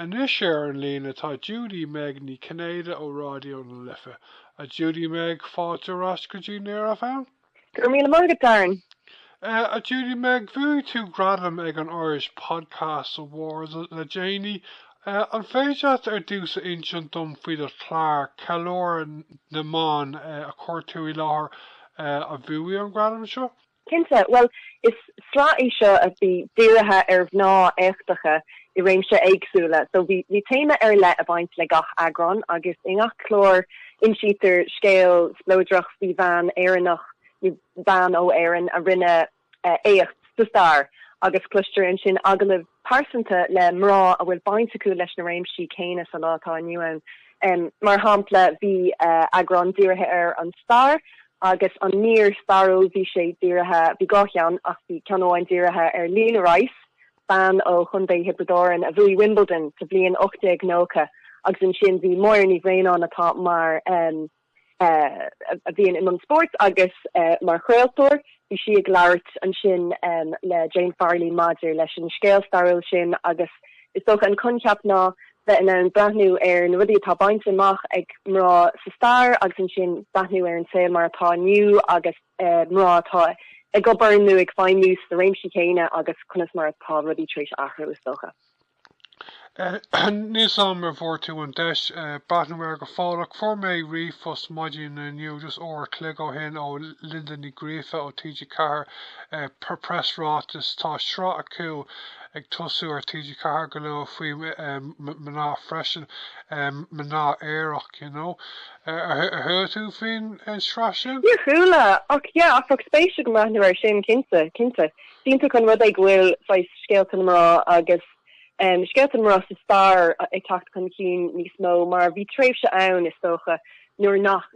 An is an lína tá Judy-Meg ní Chinnéide ó Raidió na Lifa. A Judy-Meg fáte rascadí near a fan? Gurmíle Darren. A Judy-Meg bhú tú Gradam ag an Irish Podcast Awards le Janie. An féideat dús a insean dom faoid a chlár ceiliúradh na mBan a chuir tú I láthair a bhuaigh an Gradam seo? Kinsa, well, is tsraith seo a bhí dírithe bhná éachtacha I réimse éagsúla. So bhí téime le a bhaint le gach agran agus ingach chlór insítar scéal slódrach bhí bhean éannach ní bhean ó éan a rinne éacht sa star agus cluster in sin agalah parsanta le mrá a bhfuil baint acu leis na réimsí céine sa látá aniuan. Mar hampla bhí agran dírithe an star agus an níor starú bhí sé dírithe bhí gáchean ach bhí ceanóin dírithe lína Rice ban ó chundé Hibredoran a bhuaigh Wimbledon sa bblion 8 nócha agus an sin bhí mór ní bhréán atá mar a bhíon in sport agus mar chraoltóir bhí si ag labhairt an sin le Jane Farley Maidir leis an scéal starúil sin agus is socha an conceap ná bheith in an brathnú na rudí atá baint amach ag mrá sa star agus an sin brathnú an saoil mar atá nniu agus mrá atá ag gobarnú ag fáinniu sa réimsí céine agus chunas mar atá rudí tríéis athrú is socha. Níos am mar bhór tú an deis brathnú go fálaach for mé riomfos maidin na nniu just óir clig ó hin ó Linda ní Gréfa ó TG Cahar per pressrátas tá srá acu ag tosú ar TG Cahar go le faoi mná freisin mná éireach, you know. Thu tú fin srá sin? Ní chuúla ach ach spéisiú go brathnú ar sin cinsa. Dínta chun rud ag bhfuil fáis scéalta mrá agus Skelton mar sa star ag tacht chun cín níos mó mar bhí tréimhse ann is socha nuair nach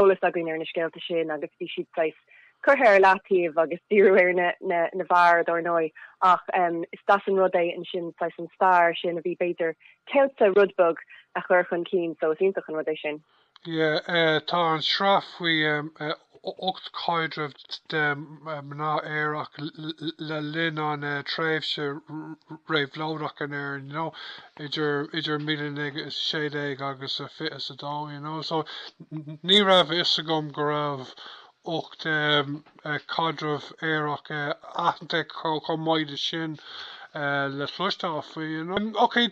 ólas agan ar na scéalta sin agus bhí siad pleis chuthir látaíomh agus dúir na bhar ar nói ach is das an rud é an sin pleis an star sin a bhí beidir ceuta rudbug a chur chun cín so ínta chun rud é sin. Tá an sraf faoi 8 caidrih de mná éireach le linn an tréimhse réamhlódach an air, you know, idir 1960 agus a fit as a dó, you know, so ní raibh is a gom go raibh 8 caidrih éireach aithne có maidide sin le chluisteá faoi, you know. Okay,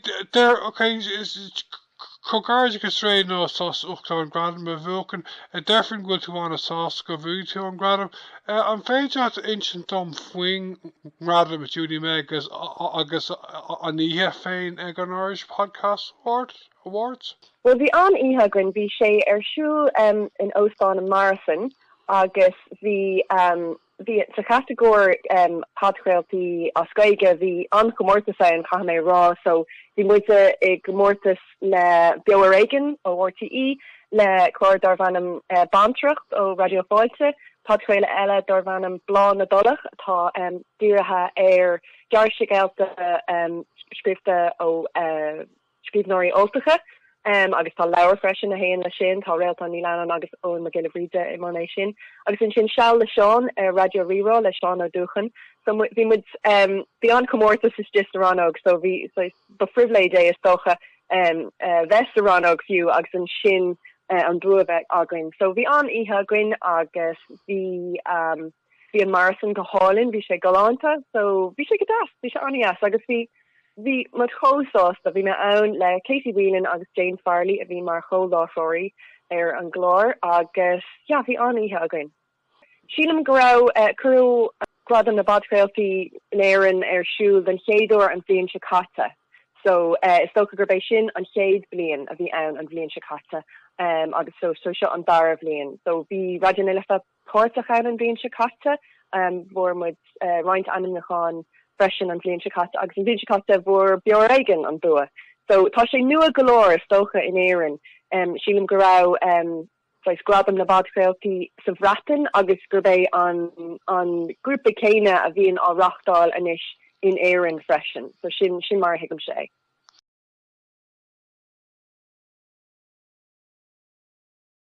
Cogarge agus ré nó sás uchtá an Gradam a bhuachan deafrin go tú anna sás go bhú tú an Gradam. An féideat insean dom faoin Gradam a Judy-Meg agus an ihe féin ag an Irish Podcast Awards? Well, bhí an ihe grin bhí sé ar siú in Óstán an Marathon agus bhí sa categóir Phodchraoltaí as Gaeilge bhí an gomórtas an chaimé rá, so bhí muide ag gomórtas le Bhuaigh ó RTE, le chlór Darvanam Bantracht ó Raidió Phodchraoltaí, Podchraoladh eile Darvanam Blá na Dulach atá dírithe ar dearse géalta scríbte ó scríbnóirí oltacha. Agus tá leabhar freisin a héan le sin tá réalta ní lean agus ón na Gaeilge I man sin agus in sin seall le Seán radio rirá le Seán ó dúchan so bhí mud bhí an comórtas is just aránog so bhí ba frivléide is tócha vest aránog fiú agus an sin an drúbeh agrain so bhí an ihe agrain agus bhí an marathon go hálinn bhí sé galanta so bhí sé go das bhí sé anias agus bhí mar chósás a bhí me ann le Katie Whelan agus Jane Farley a bhí mar choláthóirí ar an glór agus bhí aníthe again. Sílam go raibh curú Gradam na Phodchraoltí léireann ar siúil an chéadúir an bhíonn se caite. So is tócha gur bééis sin an chéad bliain a bhí ann an bhíonn se caite agus so seo an dar bliain. So bhí raidió na Lifa páirteach an bhíonn se caite bhór muid roiint anam nachán freisin an bblion sicata agus an bblion sicata bhór Bhuaigh an dua. So tá sé nua golóir stocha in éireann sílim go raibh Gradam na Phodchraoltí sa bhreatain agus gur bé an grúpa céine a bhíon á rachtáil inis in éireann freisin. So sin mar hiigim sé.